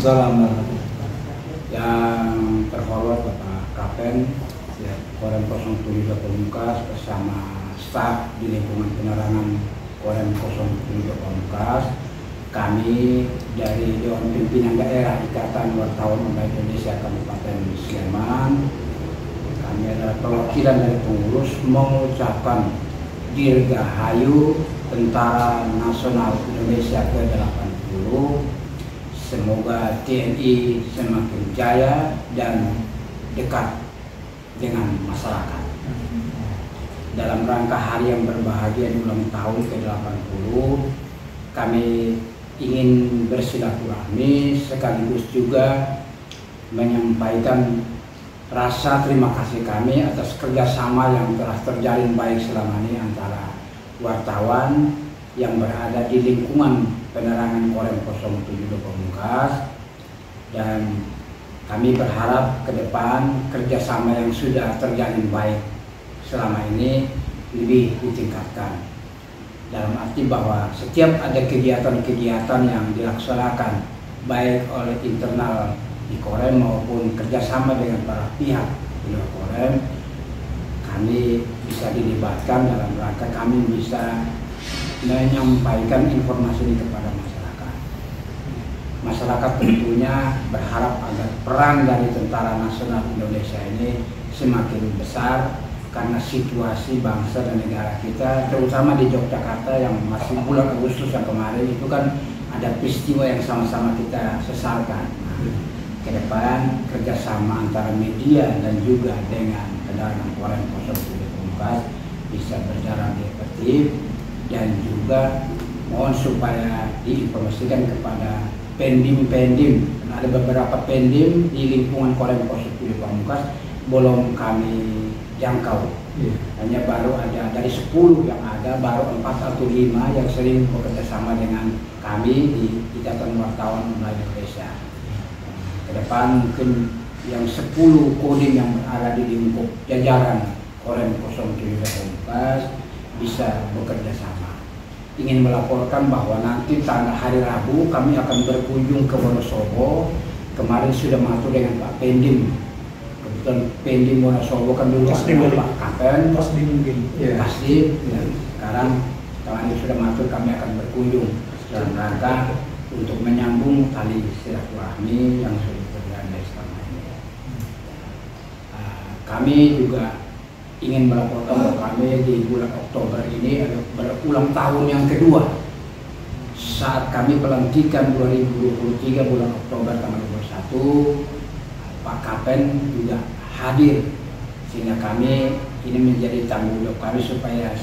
Salam. Yang terhormat Bapak Kapten ya, Korem 07 Pamungkas bersama staf di lingkungan penerangan Korem 07 Pamungkas, kami dari Dewan Pimpinan Daerah Ikatan Wartawan Online Indonesia Kabupaten Sleman, kami adalah perwakilan dari pengurus mengucapkan Dirgahayu Tentara Nasional Indonesia ke-80. Semoga TNI semakin jaya dan dekat dengan masyarakat. Dalam rangka hari yang berbahagia di ulang tahun ke-80, kami ingin bersilaturahmi sekaligus juga menyampaikan rasa terima kasih kami atas kerjasama yang telah terjalin baik selama ini antara wartawan yang berada di lingkungan penerangan Korem 07 Pamungkas, dan kami berharap ke depan kerjasama yang sudah terjalin baik selama ini lebih ditingkatkan, dalam arti bahwa setiap ada kegiatan-kegiatan yang dilaksanakan baik oleh internal di Korem maupun kerjasama dengan para pihak di luar Korem, kami bisa dilibatkan dalam rangka kami bisa menyampaikan informasi ini kepada masyarakat. Masyarakat tentunya berharap agar peran dari Tentara Nasional Indonesia ini semakin besar, karena situasi bangsa dan negara kita, terutama di Yogyakarta yang masih bulan Agustus yang kemarin itu kan ada peristiwa yang sama-sama kita sesalkan. Ke depan kerjasama antara media dan juga dengan penerangan Korem 07 Pamungkas bisa berjalan efektif, dan juga mohon supaya diinformasikan kepada pendim-pendim. Ada beberapa pendim di lingkungan Korem 07 Pamungkas belum kami jangkau. Hanya baru ada dari 10 yang ada, baru 4 atau 5 yang sering bekerja sama dengan kami di Ikatan Wartawan Online Indonesia. Ke depan mungkin yang 10 kodim yang berada di lingkup jajaran Korem 07 Pamungkas bisa bekerja sama. Ingin melaporkan bahwa nanti tanggal hari Rabu kami akan berkunjung ke Wonosobo. Kemarin sudah mengatur dengan Pak Pendim. Kebetulan Pendim Wonosobo kan dulu ada Pak Kapten, pasti. Dan sekarang tahun ini sudah mengatur kami akan berkunjung dalam rangka untuk menyambung tali silaturahmi yang sudah terjalin selama ini. Kami juga ingin melaporkan bahwa kami di bulan Oktober ini berulang tahun yang kedua saat kami pelantikan 2023 bulan Oktober tanggal 21. Pak Kapten juga hadir, sehingga kami ini menjadi tanggung jawab kami supaya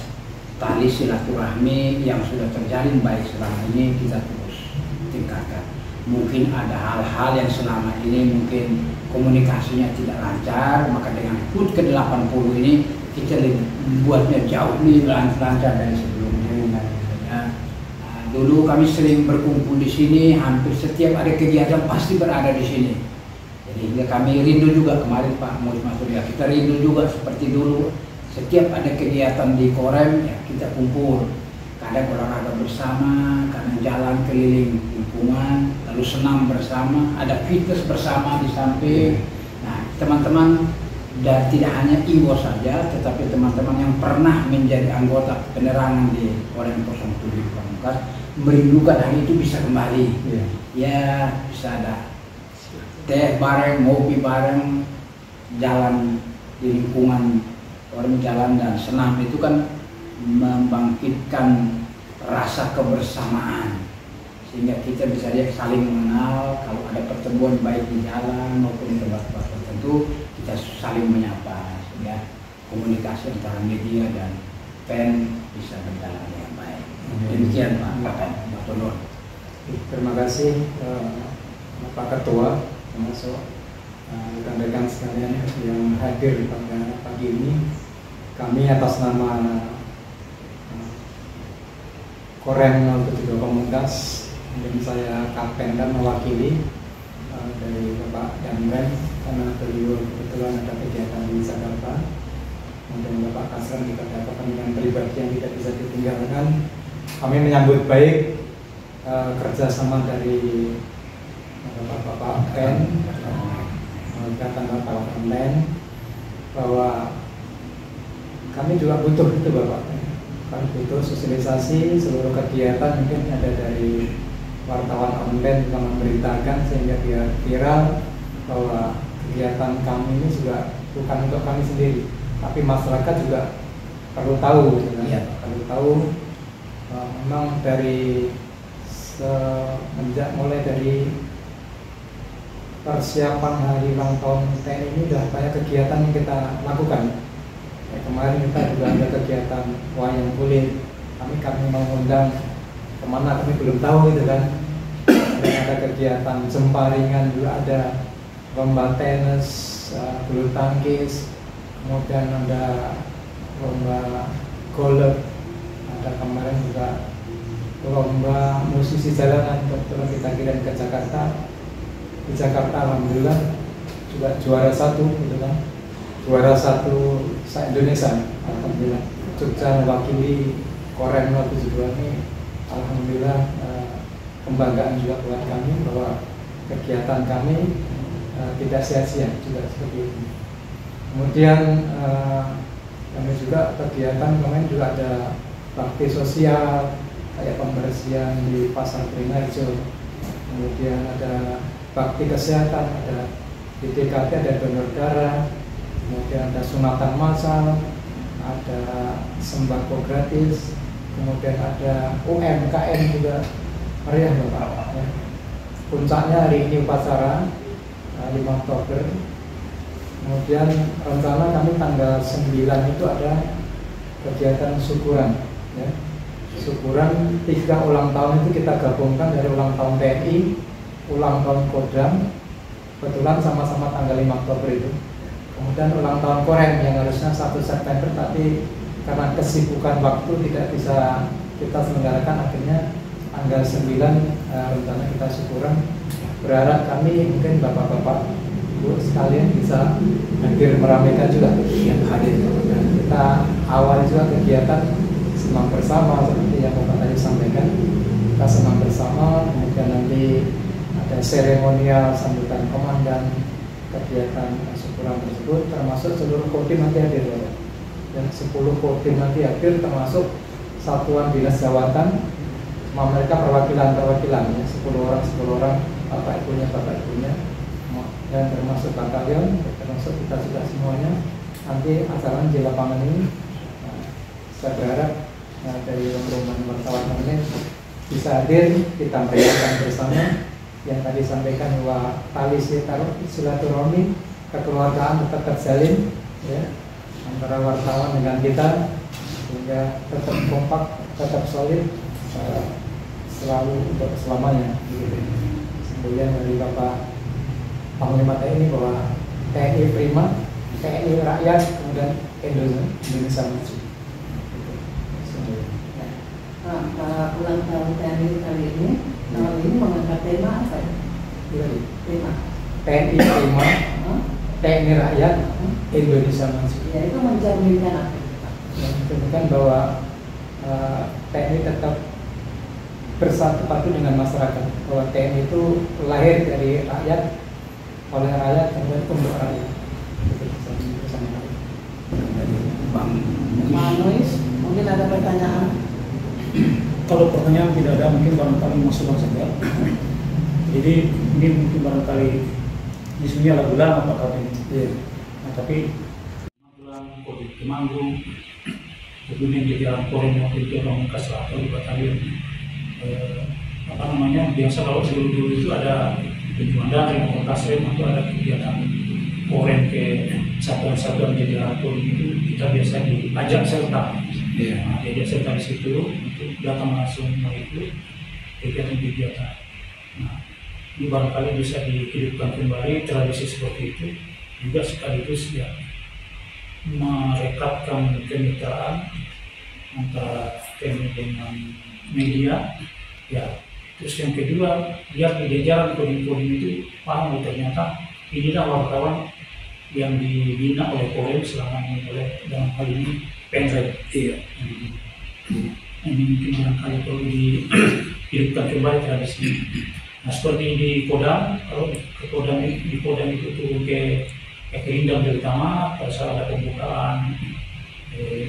tali silaturahmi yang sudah terjalin baik selama ini kita terus tingkatkan. Mungkin ada hal-hal yang selama ini mungkin komunikasinya tidak lancar, maka dengan HUT ke-80 ini kita membuatnya jauh lebih lancar dari sebelumnya. Dulu kami sering berkumpul di sini, hampir setiap ada kegiatan pasti berada di sini. Jadi hingga kami rindu juga kemarin Pak Muhammad Masuri, kita rindu juga seperti dulu. Setiap ada kegiatan di Korem ya kita kumpul. Kadang olahraga bersama, kadang jalan keliling lingkungan, lalu senam bersama, ada fitness bersama di samping. Nah, teman-teman dan tidak hanya Iwo saja, tetapi teman-teman yang pernah menjadi anggota penerangan di Korem 07 Pamungkas merindukan hari itu bisa kembali. Ya, bisa ada teh bareng, ngopi bareng, jalan di lingkungan Korem, jalan dan senam itu kan membangkitkan rasa kebersamaan, sehingga kita bisa saling mengenal. Kalau ada pertemuan baik di jalan maupun di tempat-tempat tertentu, kita saling menyapa, sehingga komunikasi antara media dan pen bisa berjalan dengan baik. Demikian Pak Kapten. Terima kasih Pak Ketua, termasuk rekan-rekan sekalian yang hadir pada pagi ini. Kami atas nama Korem 07 Pamungkas, dan saya Kapten dan mewakili dari Bapak Danrem, karena beliau kebetulan ada kegiatan di Jakarta, dan Bapak Kasran juga ada kepentingan pribadi yang tidak bisa ditinggalkan. Kami menyambut baik kerjasama dari Bapak-bapak PEN, Ikatan Wartawan Online, bahwa kami juga butuh itu Bapak. Kami butuh sosialisasi seluruh kegiatan, mungkin ada dari wartawan online yang memberitakan sehingga biar viral bahwa kegiatan kami ini juga bukan untuk kami sendiri, tapi masyarakat juga perlu tahu, perlu tahu. Memang dari semenjak mulai dari persiapan hari ulang tahun TNI ini sudah banyak kegiatan yang kita lakukan. Kemarin kita juga ada kegiatan wayang kulit. Kami mengundang kemana kami belum tahu gitu kan. Dan ada kegiatan jemparingan, juga ada lomba tenis, bulu tangkis, kemudian ada lomba golf, ada kemarin juga lomba musisi jalanan kebetulan kita kirim ke Jakarta. Di Jakarta alhamdulillah juga juara 1 gitu kan, juara 1 se-Indonesia alhamdulillah. Jogja mewakili Koren 072 ini alhamdulillah kebanggaan juga buat kami bahwa kegiatan kami tidak sia-sia juga seperti itu. Kemudian kami juga kegiatan kemarin juga ada bakti sosial kayak pembersihan di Pasar Beringharjo, kemudian ada bakti kesehatan, ada di DKP ada donor darah, kemudian ada sunatan massal, ada sembako gratis, kemudian ada UMKM juga meriah Bapak. Puncaknya hari ini upacara 5 Oktober. Kemudian rencana kami tanggal 9 itu ada kegiatan syukuran ya. Syukuran 3 ulang tahun itu kita gabungkan dari ulang tahun TNI, ulang tahun Kodam, kebetulan sama-sama tanggal 5 Oktober itu. Kemudian ulang tahun Koren yang harusnya 1 September, tapi karena kesibukan waktu tidak bisa kita selenggarakan, akhirnya tanggal 9 rencana kita syukuran. Berharap kami mungkin bapak-bapak ibu sekalian bisa hadir meramaikan juga kegiatan hadir. Dan kita awal juga kegiatan senam bersama seperti yang Bapak tadi sampaikan. Kita senam bersama, kemudian nanti ada seremonial sambutan komandan, kegiatan syukuran tersebut termasuk seluruh kodim nanti hadir Bapak. Dan 10 kodim nanti hadir termasuk satuan dinas jawatan, sama mereka perwakilan ya, 10 orang bapak ibunya dan termasuk batalion, termasuk kita juga semuanya nanti acara di lapangan ini. Saya berharap dari teman-teman wartawan ini bisa hadir, kita merayakan bersama yang tadi sampaikan bahwa tali silaturahmi kekeluargaan tetap terjalin ya, antara wartawan dengan kita sehingga tetap kompak, tetap solid selalu untuk selamanya. Kemudian dari Bapak Panglima TNI bahwa TNI prima, TNI rakyat, kemudian Indonesia maju. Nah, ulang tahun TNI kali ini mengangkat tema apa ya? Tema TNI prima, TNI rakyat, Indonesia maju. Ya, itu mencerminkan apa? Mencerminkan bahwa TNI tetap bersatu padu dengan masyarakat, bahwa TNI itu lahir dari rakyat, oleh rakyat, kemudian untuk rakyat. Pak Nois, mungkin ada pertanyaan? Kalau pertanyaan tidak ada, mungkin barangkali masukan saja. Jadi ini mungkin barangkali isunya lagu-lagu apakah ini? Yeah. Nah, tapi lagu Covid Temanggung, kemudian di jalan Koren waktu itu Pamungkas atau di batalion. Biasa kalau dulu itu ada penjualan dari Kasrem atau ada kegiatan Koren ke satuan-satuan jajaran Polri itu kita biasa diajak serta. Nah, diajak serta di situ untuk datang langsung mengikuti kegiatan-kegiatan. Nah, ini barangkali bisa dihidupkan kembali tradisi seperti itu, juga sekaligus ya merekatkan kemitraan antara TNI dengan media. Ya, terus yang kedua, biar di jajaran kodim-kodim itu paham ternyata inilah wartawan yang dibina oleh Koren selama ini, oleh dalam hal ini Penrem. Iya. Ini mungkin barangkali perlu dihidupkan kembali tradisi. Nah seperti di Kodam, kalau di Kodam itu turun ke Rindam terutama pada saat ada pembukaan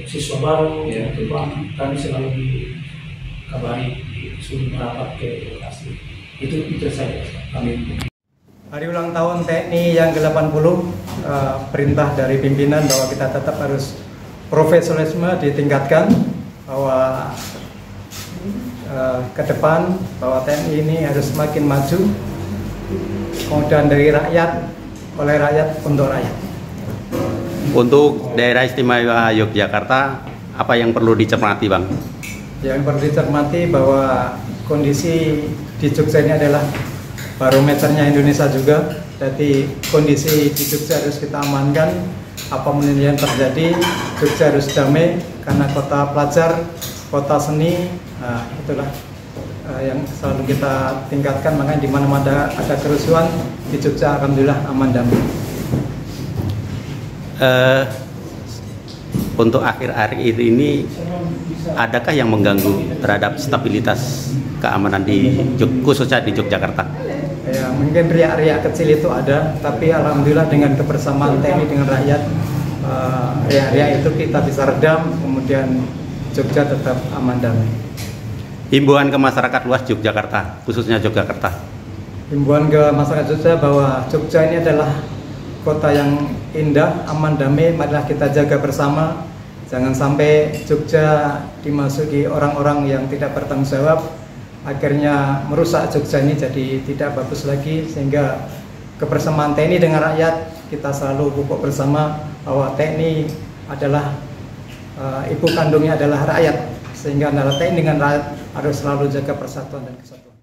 siswa baru, itu Bang, kami selalu dikabari disuruh merapat ke lokasi. Itu saja kami. Hari ulang tahun TNI yang ke-80, perintah dari pimpinan bahwa kita tetap harus profesionalisme ditingkatkan, bahwa ke depan bahwa TNI ini harus semakin maju, kemudian dari rakyat, oleh rakyat, untuk rakyat. Untuk daerah istimewa Yogyakarta, apa yang perlu dicermati, Bang? Yang perlu dicermati bahwa kondisi di Jogja ini adalah barometernya Indonesia juga. Jadi kondisi di Jogja harus kita amankan. Apapun yang terjadi, Jogja harus damai karena kota pelajar, kota seni. Nah, itulah yang selalu kita tingkatkan. Makanya di mana-mana ada kerusuhan, di Jogja alhamdulillah aman damai. Untuk akhir-akhir ini, adakah yang mengganggu terhadap stabilitas keamanan khususnya di Yogyakarta? Ya, mungkin riak-riak kecil itu ada, tapi alhamdulillah dengan kebersamaan TNI dengan rakyat, riak-riak itu kita bisa redam, kemudian Jogja tetap aman damai. Himbauan ke masyarakat luas Yogyakarta, khususnya Yogyakarta. Himbauan ke masyarakat Jogja bahwa Jogja ini adalah kota yang indah, aman damai, marilah kita jaga bersama. Jangan sampai Jogja dimasuki orang-orang yang tidak bertanggung jawab, akhirnya merusak Jogja ini jadi tidak bagus lagi. Sehingga kebersamaan TNI dengan rakyat, kita selalu pupuk bersama bahwa TNI adalah ibu kandungnya adalah rakyat, sehingga antara TNI dengan rakyat harus selalu jaga persatuan dan kesatuan.